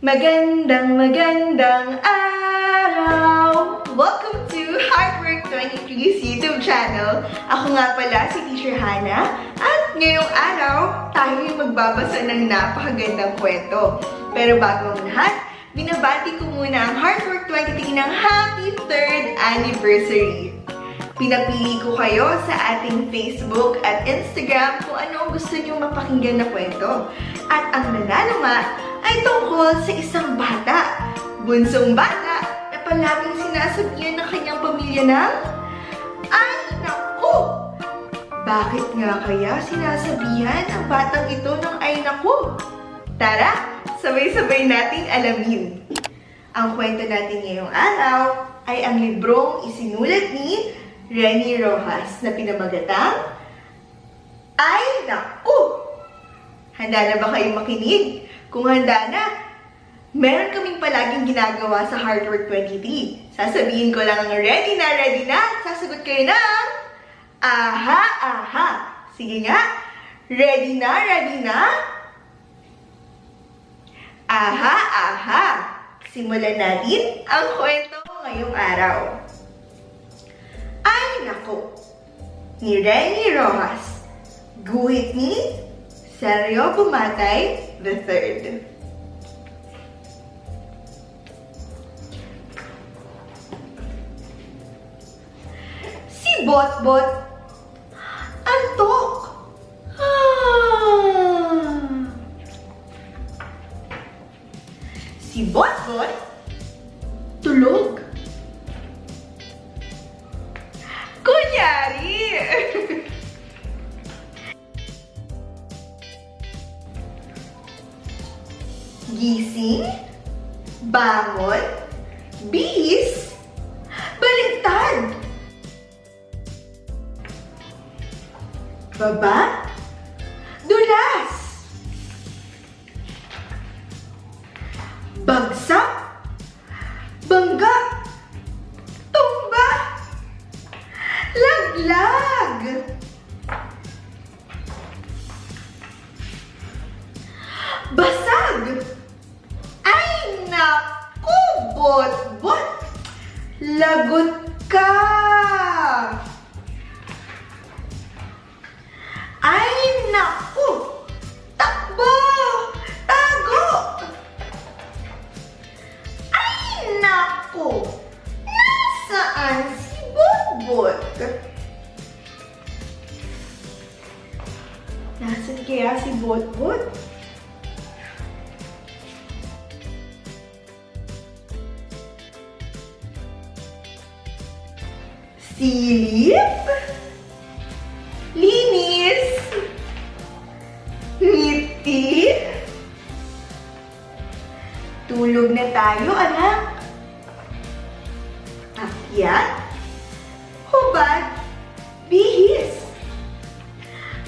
Magandang araw! Welcome to Heartwork 23's YouTube channel. Ako nga pala si Teacher Hannah at ngayong araw tayo ay magbabasa ng napakagandang kwento. Pero bago ang lahat, binabati ko muna ang Heartwork 23 ng Happy 3rd Anniversary. Pinapili ko kayo sa ating Facebook at Instagram kung ano ang gusto nyo mapakinggan na kwento. At ang nanalo nga ay tungkol sa isang bata, bunsong bata na palaging sinasabihan ng kanyang pamilya ng ay naku! Bakit nga kaya sinasabihan ang batang ito ng ay naku? Tara, sabay-sabay nating alamin. Ang kwento natin ngayong araw ay ang librong isinulat ni Renny Rojas na pinamagatang Ay Naku! Handa na ba kayong makinig? Kung handa na, meron kaming palaging ginagawa sa Heartwork 23. Sasabihin ko lang ready na, at sasagot kayo ng aha, aha. Sige nga, ready na, aha, aha. Simulan natin ang kwento ngayong araw. Ay Naku! Ni Renny Rojas. Guhit ni Sergio Pumatay III. Si Botbot antok. Si Botbot tulog. Kunyari! Gising, bangon, bihis, baligtad. Baba, dulas. Bagsak, bangga, tumba, laglag. Basag. Ay naku, Botbot. Lagot ka. Ay naku. Takbo. Tago. Ay naku. Nasaan si Botbot? Nasaan kaya si Botbot? Silip, linis, ngiti, tulog na tayo, anak. Akyat, hubad, bihis,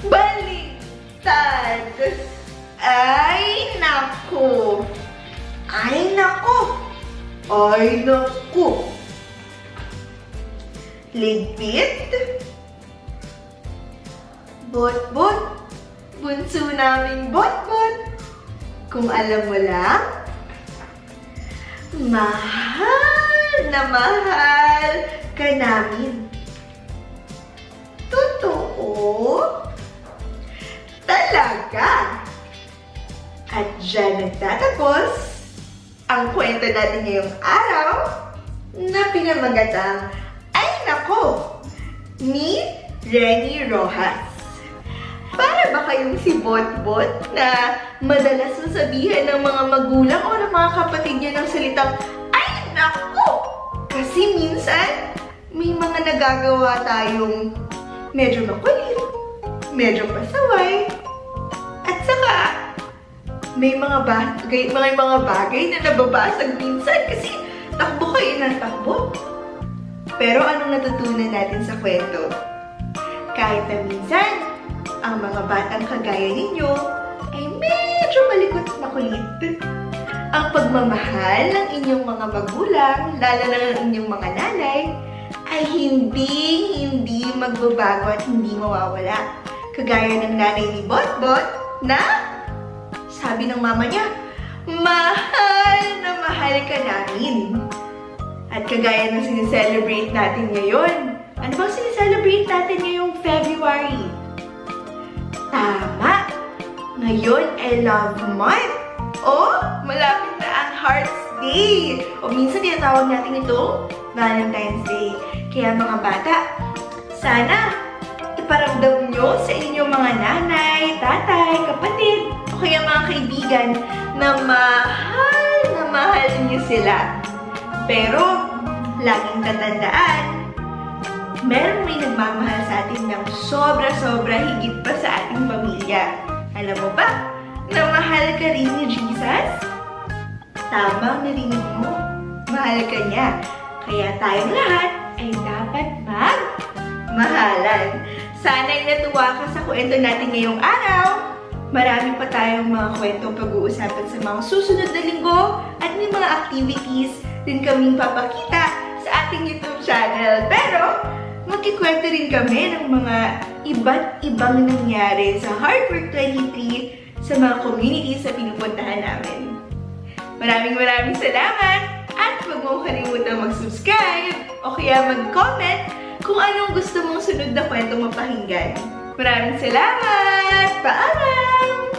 baligtad. Ay naku! Ay naku! Ay naku! Ligpit, Botbot, bunso naming Botbot. Kung alam mo lang, mahal na mahal ka namin. Totoo? Talaga? At dyan nagtatapos ang kwento natin ngayong araw na pinamagatang Ay Naku! Ni Renny Rojas. Para ba kayong si Botbot na madalas sasabihan ng mga magulang o ng mga kapatid niya ng salitang Ay Naku! Kasi minsan, may mga nagagawa tayong medyo makulit, medyo pasaway, at saka may mga bagay na nababasag minsan kasi takbo kayo ng takbo. Pero anong natutunan natin sa kwento? Kahit na minsan, ang mga batang kagaya ninyo ay medyo malikot na kulit. Ang pagmamahal ng inyong mga magulang, lalo na ng inyong mga nanay, ay hindi magbabago at hindi mawawala. Kagaya ng nanay ni Botbot na sabi ng mama niya, mahal ka namin. At kagaya ng sineselebrate natin ngayon. Ano bang sineselebrate natin ngayong February? Tama! Ngayon ay Love Month. O, malapit na ang Heart's Day. O minsan tinatawag natin ito Valentine's Day. Kaya mga bata, sana iparamdam nyo sa inyong mga nanay, tatay, kapatid, o kaya mga kaibigan na mahal niyo sila. Pero, laging tatandaan, meron may nagmamahal sa atin ng sobra-sobra higit pa sa ating pamilya. Alam mo ba, na mahal ka rin ni Jesus? Tamang narinig mo, mahal ka niya. Kaya tayong lahat ay dapat magmahalan. Sana'y natuwa ka sa kwento natin ngayong araw. Marami pa tayong mga kwentong pag-uusapan sa mga susunod na linggo at may mga activities din kaming papakita sa ating YouTube channel. Pero, magkikwento rin kami ng mga iba't ibang nangyari sa Heartwork 23 sa mga communities na pinupuntahan namin. Maraming salamat! At huwag mong kalimutan mag-subscribe o kaya mag-comment kung anong gusto mong sunod na kwento mapakinggan. Maraming salamat! Paalam!